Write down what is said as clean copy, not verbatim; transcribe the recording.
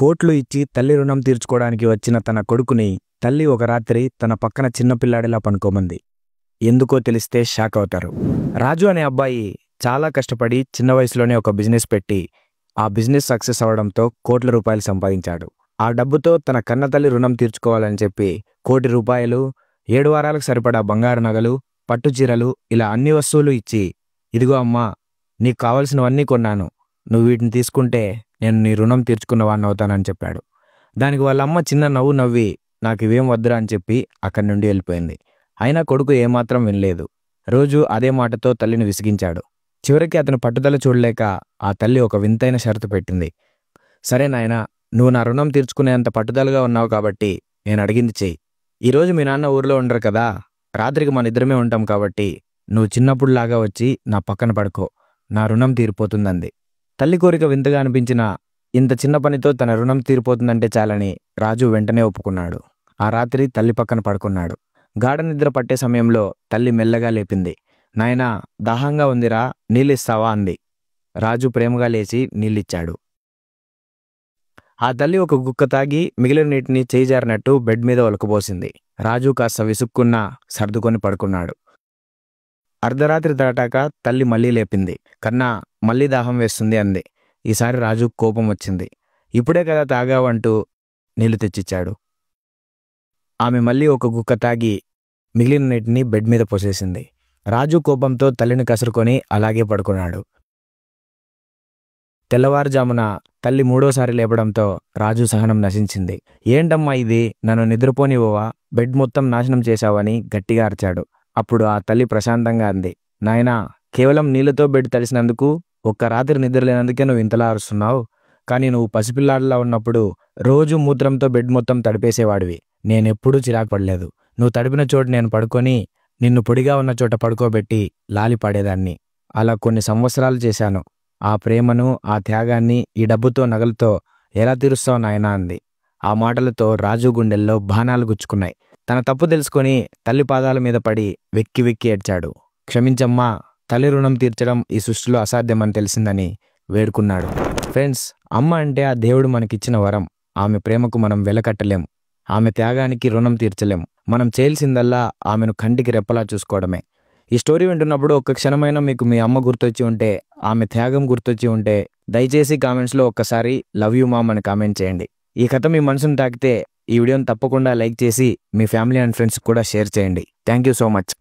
కోట్లు ఇచ్చి తల్లి రుణం తీర్చుకోవడానికి వచ్చిన తన కొడుకుని తల్లి ఒక రాత్రి తన పక్కన చిన్నపిల్లాడిలా పనుకోమంది. ఎందుకో తెలిస్తే షాక్ అవుతారు. రాజు అనే అబ్బాయి చాలా కష్టపడి చిన్న వయసులోనే ఒక బిజినెస్ పెట్టి ఆ బిజినెస్ సక్సెస్ అవడంతో కోట్ల రూపాయలు సంపాదించాడు. ఆ డబ్బుతో తన కన్నతల్లి రుణం తీర్చుకోవాలని చెప్పి ₹1,00,00,000, 7 వారాలకు సరిపడా బంగారు నగలు, పట్టుచీరలు ఇలా అన్ని వస్తువులు ఇచ్చి, ఇదిగో అమ్మా, నీకు కావలసినవన్నీ కొన్నాను, నువ్వు వీటిని తీసుకుంటే నేను నీ రుణం తీర్చుకున్నవాడిని అవుతానని చెప్పాడు. దానికి వాళ్ళమ్మ చిన్న నవ్వు నవ్వి నాకు ఇవేం వద్దురా అని చెప్పి అక్కడి నుండి వెళ్ళిపోయింది. అయినా కొడుకు ఏమాత్రం వినలేదు. రోజు అదే మాటతో తల్లిని విసిగించాడు. చివరికి అతను పట్టుదల చూడలేక ఆ తల్లి ఒక వింతైన షరతు పెట్టింది. సరే నాయనా, నువ్వు నా రుణం తీర్చుకునేంత పట్టుదలగా ఉన్నావు కాబట్టి నేను అడిగింది చెయ్యి. ఈరోజు మీ నాన్న ఊర్లో ఉండరు కదా, రాత్రికి మన ఇద్దరమే ఉంటాం కాబట్టి నువ్వు చిన్నప్పుడులాగా వచ్చి నా పక్కన పడుకో, నా రుణం తీరిపోతుందంది. తల్లి కోరిక వింతగా అనిపించిన ఇంత చిన్న పనితో తన రుణం తీరిపోతుందంటే చాలని రాజు వెంటనే ఒప్పుకున్నాడు. ఆ రాత్రి తల్లి పక్కన పడుకున్నాడు. గాఢ నిద్ర పట్టే సమయంలో తల్లి మెల్లగా లేపింది. నాయనా, దాహంగా ఉందిరా, నీళ్ళిస్తావా అంది. రాజు ప్రేమగా లేచి నీళ్ళిచ్చాడు. ఆ తల్లి ఒక గుక్క తాగి మిగిలిన నీటిని చేయిజారినట్టు బెడ్ మీద ఒలకబోసింది. రాజు కాస్త విసుక్కున్నా సర్దుకొని పడుకున్నాడు. అర్ధరాత్రి దాటాక తల్లి మళ్ళీ లేపింది. కన్నా, మళ్ళీ దాహం వేస్తుంది అంది. ఈసారి రాజు కోపం వచ్చింది. ఇప్పుడే కదా తాగావంటూ నీళ్లు తెచ్చిచ్చాడు. ఆమె మళ్ళీ ఒక గుక్క తాగి మిగిలిన నీటిని బెడ్ మీద పోసేసింది. రాజు కోపంతో తల్లిని కసురుకొని అలాగే పడుకున్నాడు. తెల్లవారుజామున తల్లి మూడోసారి లేపడంతో రాజు సహనం నశించింది. ఏంటమ్మా ఇది, నన్ను నిద్రపోనివ్వవా, బెడ్ మొత్తం నాశనం చేశావని గట్టిగా అరిచాడు. అప్పుడు ఆ తల్లి ప్రశాంతంగా అంది. నాయనా, కేవలం నీళ్లతో బెడ్ తడిసినందుకు, ఒక్క రాత్రి నిద్ర లేనందుకే నువ్వు ఇంతలా అరుస్తున్నావు. కానీ నువ్వు పసిపిల్లాడిలా ఉన్నప్పుడు రోజు మూత్రంతో బెడ్ మొత్తం తడిపేసేవాడివి. నేనెప్పుడూ చిరాకు పడలేదు. నువ్వు తడిపిన చోటు నేను పడుకొని నిన్ను పొడిగా ఉన్న చోట పడుకోబెట్టి లాలి పాడేదాన్ని. అలా కొన్ని సంవత్సరాలు చేశాను. ఆ ప్రేమను, ఆ త్యాగాన్ని ఈ డబ్బుతో, నగలతో ఎలా తీరుస్తావు నాయనా అంది. ఆ మాటలతో రాజు గుండెల్లో బాణాలు గుచ్చుకున్నాయి. తన తప్పు తెలుసుకొని తల్లి పాదాల మీద పడి వెక్కి వెక్కి ఏడ్చాడు. క్షమించమ్మా, తల్లి రుణం తీర్చడం ఈ సృష్టిలో అసాధ్యమని తెలిసిందని వేడుకున్నాడు. ఫ్రెండ్స్, అమ్మ అంటే ఆ దేవుడు మనకిచ్చిన వరం. ఆమె ప్రేమకు మనం వెలకట్టలేం. ఆమె త్యాగానికి రుణం తీర్చలేం. మనం చేయాల్సిందల్లా ఆమెను కంటికి రెప్పలా చూసుకోవడమే. ఈ స్టోరీ వింటున్నప్పుడు ఒక్క క్షణమైనా మీకు మీ అమ్మ గుర్తొచ్చి ఉంటే, ఆమె త్యాగం గుర్తొచ్చి ఉంటే దయచేసి కామెంట్స్లో ఒక్కసారి లవ్ యూ మామ్ అని కామెంట్ చేయండి. ఈ కథ మీ మనసును తాకితే ఈ వీడియోని తప్పకుండా లైక్ చేసి మీ ఫ్యామిలీ అండ్ ఫ్రెండ్స్ కూడా షేర్ చేయండి. Thank you so much.